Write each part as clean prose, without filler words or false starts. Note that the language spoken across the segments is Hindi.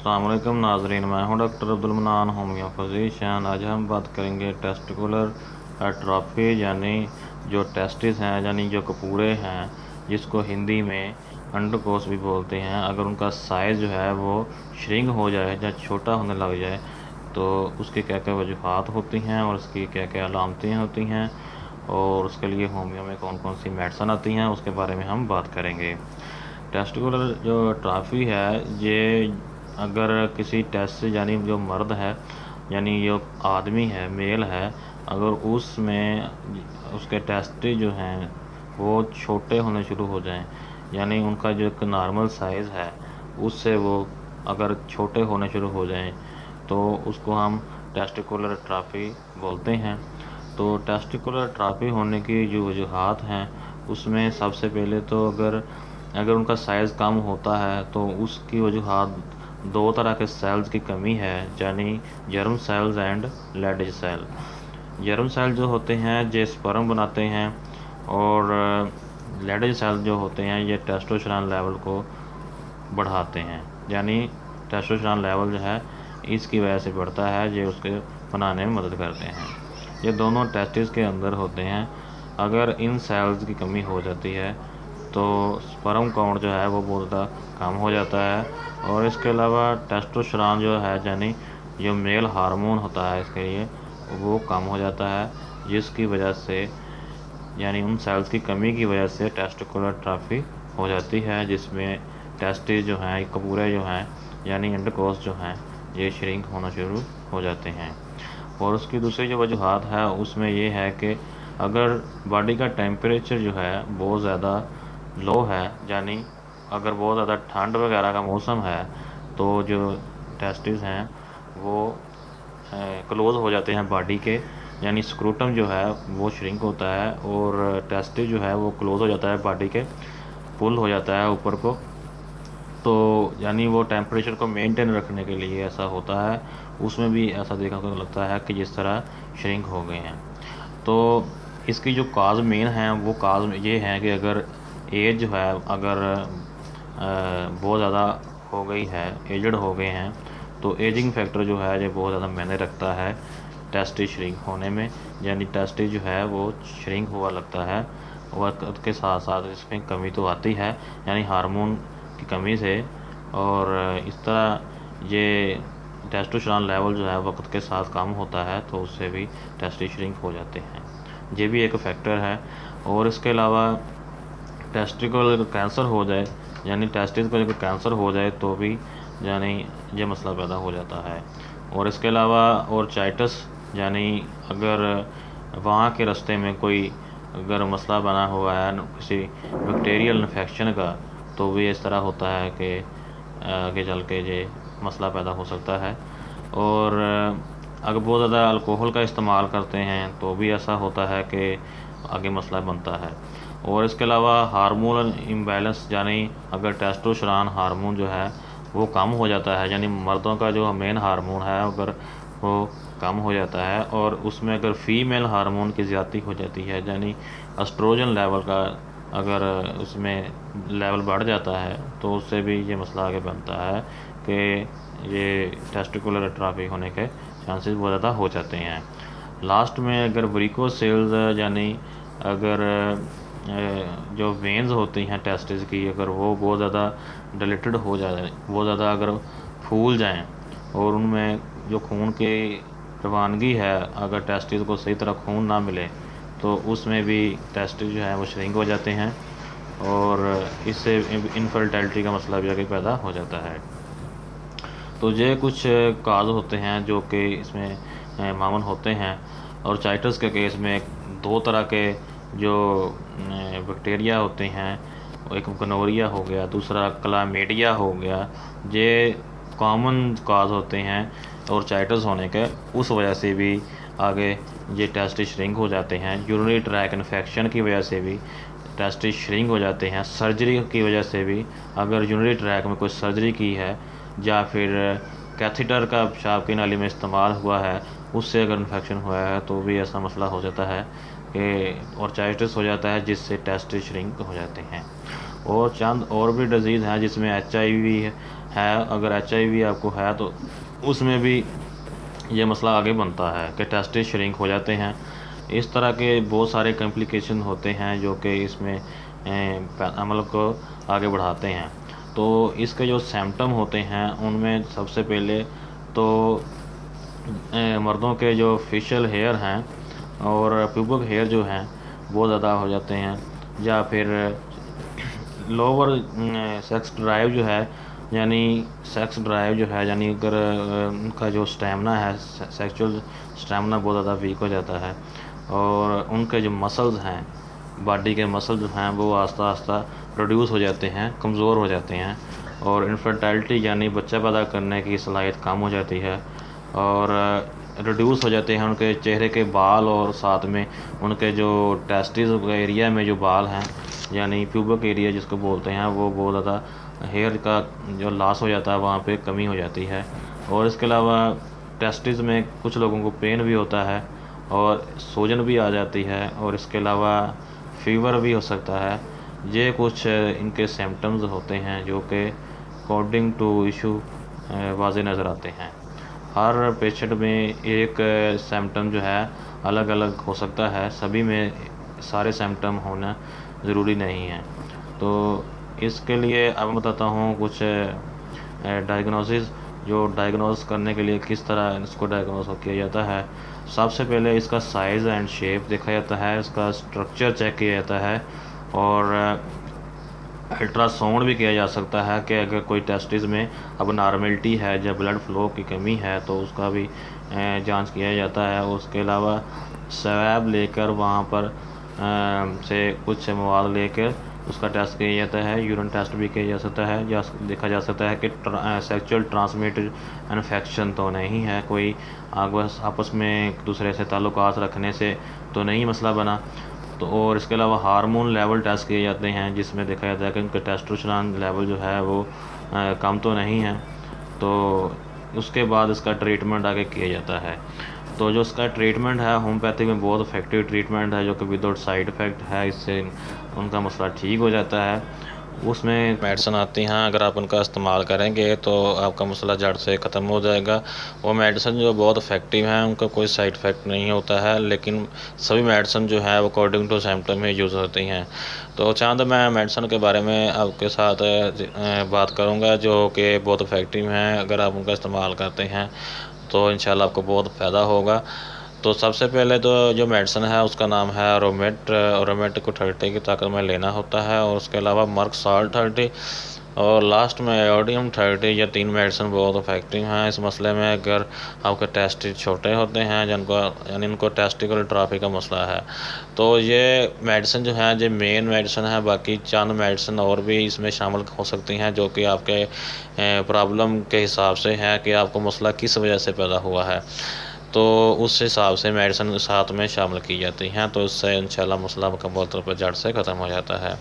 अस्सलाम वालेकुम नाजरीन, मैं हूं doctor Abdul mannan, homeo physician. आज हम बात करेंगे टेस्टिकुलर एट्रोफी यानी जो टेस्टिस हैं यानी जो कपूरे हैं, जिसको हिंदी में अंडकोश भी बोलते हैं। अगर उनका साइज़ जो है वो श्रिंक हो जाए या छोटा होने लग जाए तो उसकी क्या क्या वजूहात होती हैं और उसकी क्या क्या अलामतें होती हैं और उसके लिए होमियो में कौन कौन सी मेडिसिन आती हैं, उसके बारे में हम बात करेंगे। टेस्टिकुलर जो ट्राफी है, ये अगर किसी टेस्ट यानी जो मर्द है यानी जो आदमी है, मेल है, अगर उसमें उसके टेस्टिस जो हैं वो छोटे होने शुरू हो जाएं, यानी उनका जो एक नॉर्मल साइज़ है उससे वो अगर छोटे होने शुरू हो जाएं तो उसको हम टेस्टिकुलर ट्राफी बोलते हैं। तो टेस्टिकुलर ट्राफी होने की जो वजूहात हैं उसमें सबसे पहले तो अगर अगर उनका साइज़ कम होता है तो उसकी वजूहात दो तरह के सेल्स की कमी है, यानी germ cells and Leydig cell. Germ cell जो होते हैं ये स्पर्म बनाते हैं और लेडेज सेल जो होते हैं ये टेस्टोस्टेरोन लेवल को बढ़ाते हैं, यानी टेस्टोस्टेरोन लेवल जो है इसकी वजह से बढ़ता है, ये उसके बनाने में मदद करते हैं। ये दोनों टेस्टिस के अंदर होते हैं। अगर इन सेल्स की कमी हो जाती है तो स्पर्म काउंट जो है वो बहुत ज़्यादा कम हो जाता है और इसके अलावा टेस्टोस्टेरोन जो है यानी जो मेल हार्मोन होता है इसके लिए वो कम हो जाता है, जिसकी वजह से यानी उन सेल्स की कमी की वजह से टेस्टिकुलर ट्राफी हो जाती है, जिसमें टेस्टिस जो हैं, कपूरे जो हैं यानी अंडकोश जो हैं ये श्रिंक होना शुरू हो जाते हैं। और उसकी दूसरी जो वजूहात है उसमें ये है कि अगर बॉडी का टेम्परेचर जो है बहुत ज़्यादा लो है, यानी अगर बहुत ज़्यादा ठंड वगैरह का मौसम है तो जो टेस्टिस हैं वो क्लोज़ हो जाते हैं बॉडी के, यानी स्क्रूटम जो है वो श्रिंक होता है और टेस्टिस जो है वो क्लोज़ हो जाता है बॉडी के, पुल हो जाता है ऊपर को। तो यानी वो टेम्परेचर को मेंटेन रखने के लिए ऐसा होता है। उसमें भी ऐसा देखने को लगता है कि जिस तरह श्रिंक हो गए हैं। तो इसकी जो काज मेन हैं वो काज ये हैं कि अगर एज जो है अगर बहुत ज़्यादा हो गई है, एजड हो गए हैं, तो एजिंग फैक्टर जो है ये बहुत ज़्यादा मायने रखता है टेस्टिस श्रिंक होने में, यानी टेस्टिस जो है वो श्रिंक हुआ लगता है। वक्त के साथ साथ इसमें कमी तो आती है, यानी हार्मोन की कमी से, और इस तरह ये टेस्टोस्टेरोन लेवल जो है वक्त के साथ कम होता है तो उससे भी टेस्टिस श्रिंक हो जाते हैं। ये भी एक फैक्टर है। और इसके अलावा टेस्टिकुलर कैंसर हो जाए, यानी टेस्टिस को अगर कैंसर हो जाए तो भी यानी ये मसला पैदा हो जाता है। और इसके अलावा ओर्चाइटिस, यानी अगर वहाँ के रास्ते में कोई अगर मसला बना हुआ है किसी बैक्टीरियल इन्फेक्शन का, तो भी इस तरह होता है कि आगे चल के ये मसला पैदा हो सकता है। और अगर बहुत ज़्यादा अल्कोहल का इस्तेमाल करते हैं तो भी ऐसा होता है कि आगे मसला बनता है। और इसके अलावा हार्मोनल इम्बैलेंस, यानी अगर टेस्टोस्टेरोन हार्मोन जो है वो कम हो जाता है, यानी मर्दों का जो मेन हार्मोन है अगर वो कम हो जाता है और उसमें अगर फीमेल हार्मोन की ज़्यादती हो जाती है, यानी एस्ट्रोजन लेवल का अगर उसमें लेवल बढ़ जाता है तो उससे भी ये मसला आगे बनता है कि ये टेस्टिकुलर एट्रोफी होने के चांसेस बहुत ज़्यादा हो जाते हैं। लास्ट में अगर वेरिकोज सेल्स, यानी अगर जो वेन्स होती हैं टेस्टिस की, अगर वो बहुत ज़्यादा डिलेटेड हो जाए, बहुत ज़्यादा अगर फूल जाएं और उनमें जो खून की रवानगी है, अगर टेस्टिस को सही तरह खून ना मिले तो उसमें भी टेस्टिस जो है वो श्रिंक हो जाते हैं और इससे इनफर्टिलिटी का मसला भी आगे पैदा हो जाता है। तो ये कुछ काज होते हैं जो कि इसमें मामून होते हैं। और चाइटस के केस में दो तरह के जो बैक्टीरिया होते हैं, एक गनोरिया हो गया, दूसरा क्लामीडिया हो गया, ये कॉमन काज होते हैं और चाइटस होने के। उस वजह से भी आगे ये टेस्टिस श्रिंक हो जाते हैं। यूरिनरी ट्रैक इन्फेक्शन की वजह से भी टेस्टिस श्रिंक हो जाते हैं। सर्जरी की वजह से भी, अगर यूरिनरी ट्रैक में कोई सर्जरी की है या फिर कैथीटर का पेशाब की नाली में इस्तेमाल हुआ है, उससे अगर इन्फेक्शन हुआ है तो भी ऐसा मसला हो जाता है कि ऑर्चाइटिस हो जाता है, जिससे टेस्टिस श्रिंक हो जाते हैं। और चंद और भी डिजीज़ हैं जिसमें HIV है, अगर HIV आपको है तो उसमें भी ये मसला आगे बनता है कि टेस्टिस श्रिंक हो जाते हैं। इस तरह के बहुत सारे कॉम्प्लिकेशन होते हैं जो कि इसमें अमल को आगे बढ़ाते हैं। तो इसके जो सिम्टम होते हैं उनमें सबसे पहले तो मर्दों के जो फेशियल हेयर हैं और प्यूबिक हेयर जो हैं बहुत ज़्यादा हो जाते हैं, या फिर लोअर सेक्स ड्राइव जो है, यानी सेक्स ड्राइव जो है, यानी अगर उनका जो स्टैमिना है, सेक्सुअल स्टैमिना बहुत ज़्यादा वीक हो जाता है, और उनके जो मसल्स हैं, बॉडी के मसल जो हैं वो आस्ता आस्ता रिड्यूस हो जाते हैं, कमज़ोर हो जाते हैं, और इनफर्टिलिटी यानी बच्चा पैदा करने की सलाहियत कम हो जाती है, और रिड्यूस हो जाते हैं उनके चेहरे के बाल, और साथ में उनके जो टेस्टिस एरिया में जो बाल हैं, यानी प्यूबिक एरिया जिसको बोलते हैं, वो बहुत ज़्यादा हेयर का जो लॉस हो जाता है, वहाँ पे कमी हो जाती है। और इसके अलावा टेस्टिस में कुछ लोगों को पेन भी होता है और सूजन भी आ जाती है, और इसके अलावा फीवर भी हो सकता है। ये कुछ इनके सिम्टम्स होते हैं जो कि अकॉर्डिंग टू इशू वाज़े नज़र आते हैं। हर पेशेंट में एक सिम्टम जो है अलग अलग हो सकता है, सभी में सारे सिम्टम होना ज़रूरी नहीं है। तो इसके लिए अब मैं बताता हूँ कुछ डायग्नोसिस, जो डायग्नोस करने के लिए किस तरह इसको डायग्नोस किया जाता है। सबसे पहले इसका साइज़ एंड शेप देखा जाता है, इसका स्ट्रक्चर चेक किया जाता है, और अल्ट्रासाउंड भी किया जा सकता है कि अगर कोई टेस्टिस में अब नॉर्मलिटी है या ब्लड फ्लो की कमी है तो उसका भी जांच किया जाता है। उसके अलावा स्वैब लेकर वहाँ पर से कुछ मवाद लेकर उसका टेस्ट किया जाता है, यूरिन टेस्ट भी किया जा सकता है, या देखा जा सकता है कि सेक्सुअल ट्रांसमिटेड इन्फेक्शन तो नहीं है, कोई आपस में एक दूसरे से ताल्लुकात रखने से तो नहीं मसला बना। तो और इसके अलावा हार्मोन लेवल टेस्ट किए जाते हैं, जिसमें देखा जाता है कि उनका टेस्टोस्टेरोन लेवल जो है वो कम तो नहीं है। तो उसके बाद इसका ट्रीटमेंट आगे किया जाता है। तो जो इसका ट्रीटमेंट है होम्योपैथिक में बहुत इफेक्टिव ट्रीटमेंट है, जो कि विदाउट साइड इफ़ेक्ट है, इससे उनका मसला ठीक हो जाता है। उसमें मेडिसिन आती हैं, अगर आप उनका इस्तेमाल करेंगे तो आपका मसला जड़ से ख़त्म हो जाएगा। वो मेडिसिन जो बहुत इफ़ेक्टिव हैं, उनका कोई साइड इफ़ेक्ट नहीं होता है, लेकिन सभी मेडिसिन जो है वो अकॉर्डिंग टू सिम्टम ही यूज़ होती हैं। तो चंद मैं मेडिसिन के बारे में आपके साथ बात करूँगा जो कि बहुत इफ़ेक्टिव हैं। अगर आप उनका इस्तेमाल करते हैं तो इंशाल्लाह आपको बहुत फ़ायदा होगा। तो सबसे पहले तो जो मेडिसिन है उसका नाम है रोमेट को 30 की ताकत में लेना होता है, और उसके अलावा मर्क साल्ट 30, और लास्ट में आयोडियम 30। ये 3 मेडिसिन बहुत इफेक्टिव हैं इस मसले में। अगर आपके टेस्टिस छोटे होते हैं यानी इनको टेस्टिकल ट्रॉफी का मसला है, तो ये मेडिसिन जो है ये मेन मेडिसिन है। बाकी चंद मेडिसिन और भी इसमें शामिल हो सकती हैं जो कि आपके प्रॉब्लम के हिसाब से है कि आपको मसला किस वजह से पैदा हुआ है, तो उस हिसाब से मेडिसिन साथ में शामिल की जाती हैं। तो इससे इंशाल्लाह मसला मुकम्मल तौर पर जड़ से ख़त्म हो जाता है।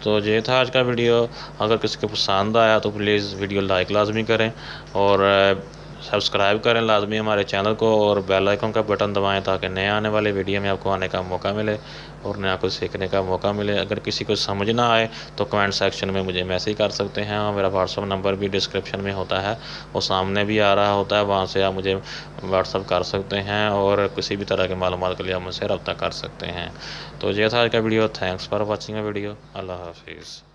तो ये था आज का वीडियो। अगर किसी को पसंद आया तो प्लीज़ वीडियो लाइक लाजमी करें, और सब्सक्राइब करें लाजमी हमारे चैनल को, और बेल आइकन का बटन दबाएं ताकि नए आने वाले वीडियो में आपको आने का मौका मिले और नया कुछ सीखने का मौका मिले। अगर किसी को समझ ना आए तो कमेंट सेक्शन में मुझे मैसेज कर सकते हैं, और मेरा व्हाट्सअप नंबर भी डिस्क्रिप्शन में होता है, वो सामने भी आ रहा होता है, वहाँ से आप मुझे व्हाट्सअप कर सकते हैं, और किसी भी तरह के मालूमात के लिए आप मुझसे रब्ता कर सकते हैं। तो ये था आज का video. Thanks for watching a video. अल्लाह हाफिज़।